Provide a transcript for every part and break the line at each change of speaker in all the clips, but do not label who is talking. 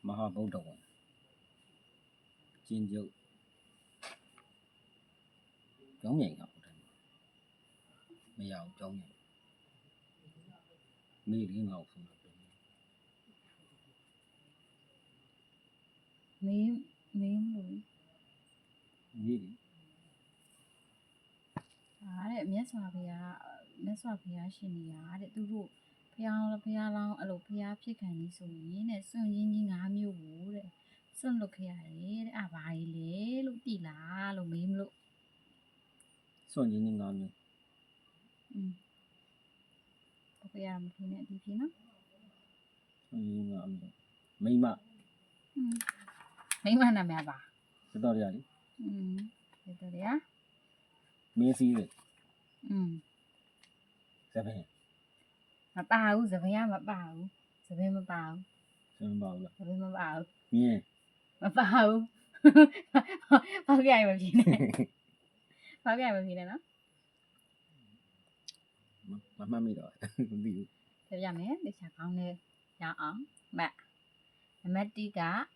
Mahabodha. Jinjo. Giống vậy không? Bây giờ giống vậy. Mi đi ngầu không được.
Mi rồi.
Mi đi.
Đấy, miết xoa phía xin nhà để tu ru phía long ở lục phía phía cái này số này này xuân nhìn ngắm nhiều vũ đấy xuân lục phía đấy à bài lẽ lục tì lá lục mềm lục
Xuân nhìn ngon nhỉ.
Bây giờ một này đi phía nó
Xuân nhìn ngon nhỉ. Mấy mà
là mẹ bà
cái đó đi à đi.
cái đó đấy á
Mi xí đấy. Sao vậy?
mà bảo giờ phải mà bảo giờ phải mà bảo
Sao bảo là?
giờ phải mà bảo
Mi.
mà bảo bảo cái mà gì này bảo cái mà gì này nó
Mà mi rồi. Đi.
Thế giờ mẹ để chả con nè dạ mẹ mẹ đi cả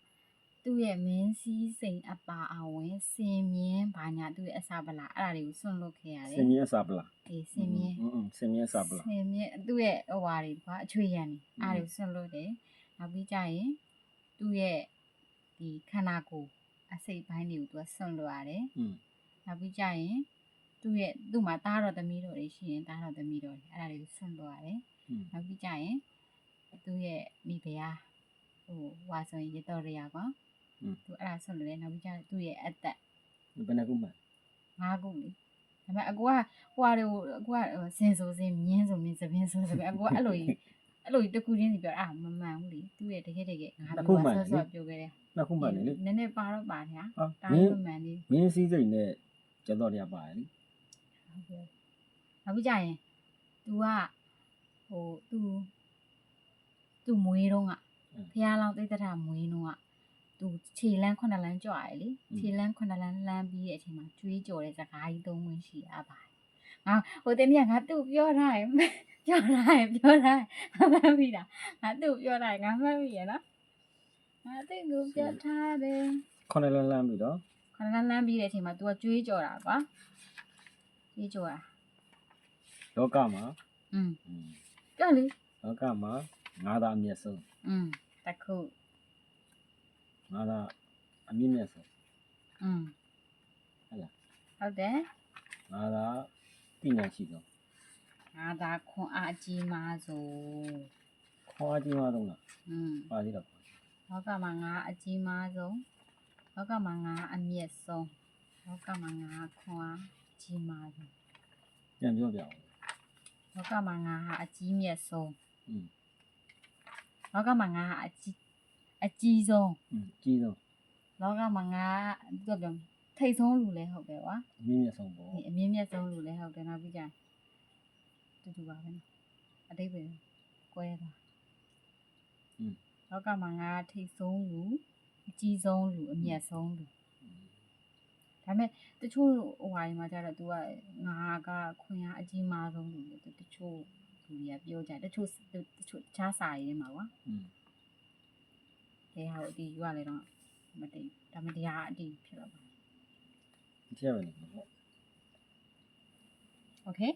သူ့ရဲ့မင်းစည်းစိမ်အပါအဝင်စင်မြင်းဘာညာသူ့ရဲ့အစာပလာအဲ့ဒါတွေကိုဆွန့်လွတ်ခဲ့ရတယ်
Xem nhé sập là.
အေးစင်မြင်း
Xem nhé sập là.
စင်မြင်းသူ့ရဲ့ဟိုဟာတွေကအချွေရံနေအဲ့ဒါတွေဆွန့်လွတ်တယ်နောက်ပြီးကြရင်သူ့ရဲ့ဒီခန္ဓာကိုယ်အစိတ်ပိုင်းတွေကိုသူကဆွန့်လွတ်ရတယ်နောက်ပြီးကြရင်သူ့မှာသားတော်သမီးတော်တွေရှိရင်သားတော်သမီးတော်တွေအဲ့ဒါတွေကိုဆွန့်လွတ်ရတယ်နောက်ပြီးကြရင်သူ့ရဲ့မိဖုရားဟိုဝါဆိုရင်ရတော်ရရကွာသူအဲ့ဒါဆွန့်လွတ်တယ်နောက်ပြီးကြရင်သူ့ရဲ့အသက်
ဘယ်နှခုမှ
5 ခုလေဒါပေမဲ့အကူကဟိုဟာတွေကိုအကူကစင်ဆိုစင်မြင်းဆိုမြင်းစပင်းဆိုစပင်းအကူကအဲ့လိုကြီးတစ်ခုချင်းစီပြောမမှန်ဘူးလေသူ့ရဲ့တကယ်ငါပြောဆော့ပြောခဲ့တယ်
နှစ်ခုမှလေ
နည်းနည်းပါတော့ပါညာဒါမှမှန်နေ
မင်းစည်းစိမ်နဲ့ကျတော့ရပါတယ်လေ
ဟုတ်ကဲ့နောက်ပြီးကြရင် तू ကဟို तू မွေးတော့ကဖះလောင်းတိတ်တထမွေးတော့က तू ခြေလန်း9လန်းကြွရတယ်လေခြေလန်း9လန်းလမ်းပြီးတဲ့အချိန်မှာကျွေးကြော်တဲ့စကားကြီးသုံးဝင်ရှိရပါတယ်ငါဟိုတနေ့ကငါသူ့ပြောထားရင်ပြောထားရင်မှတ်ပြီလားငါသူ့ပြောထားရင်ငါမှတ်ပြီရနော်ငါသူ့ကိုပြောထားတယ်
9လန်းလန်းပြီးတော့
9လန်းလမ်းပြီးတဲ့အချိန်မှာ तू ကကျွေးကြော်တာကွာကျွေးကြော်တာ
လောကမှာ
ပြောလေ
လောကမှာငါးသားအမျက်ဆုံး
တခု
ငါးသားအမြင့်မြတ်ဆုံး ဟုတ်လား
ဟုတ်တယ်
ငါးသားသိဉာဏ်ရှိဆုံး
ငါသာခွန်အားအကြီးမားဆုံး
ခေါ်အကြီးမားဆုံးလားပါသေးတော့
လောကမှာငါအကြီးမားဆုံးလောကမှာငါအမြင့်ဆုံးလောကမှာငါခွန်အားအကြီးမားဆုံး
ပြန်ပြောပြအောင်
လောကမှာငါအကြီးမြတ်ဆုံးလောကမှာငါအကြီးဆုံး
ကြီးဆုံး
လောကမှာငါပြောထိတ်ဆုံးလူလဲဟုတ်တယ်ကွာ
အမြင့်မြတ်ဆုံးပေါ့
အမြင့်မြတ်ဆုံးလူလဲဟုတ်တယ်နောက်ပြီးကြတူပါပဲအတိတ်ပဲကွဲသွားလောကမှာငါထိတ်ဆုံးလူအကြီးဆုံးလူအမြတ်ဆုံးလူဒါပေမဲ့တချို့ဟိုဟာတွေမှာကျတော့ तू ကငါကခွန်အားအကြီးမားဆုံးလူလေတချို့လူတွေကပြောကြတချို့ချားစာရေးမှာကွာဒီဟာကိုအတီးယူရလေတော့မတိဒါမှတရားအတီးဖြစ်တော့ပါ
ဒီချက်ပဲနေပေါ့
Okay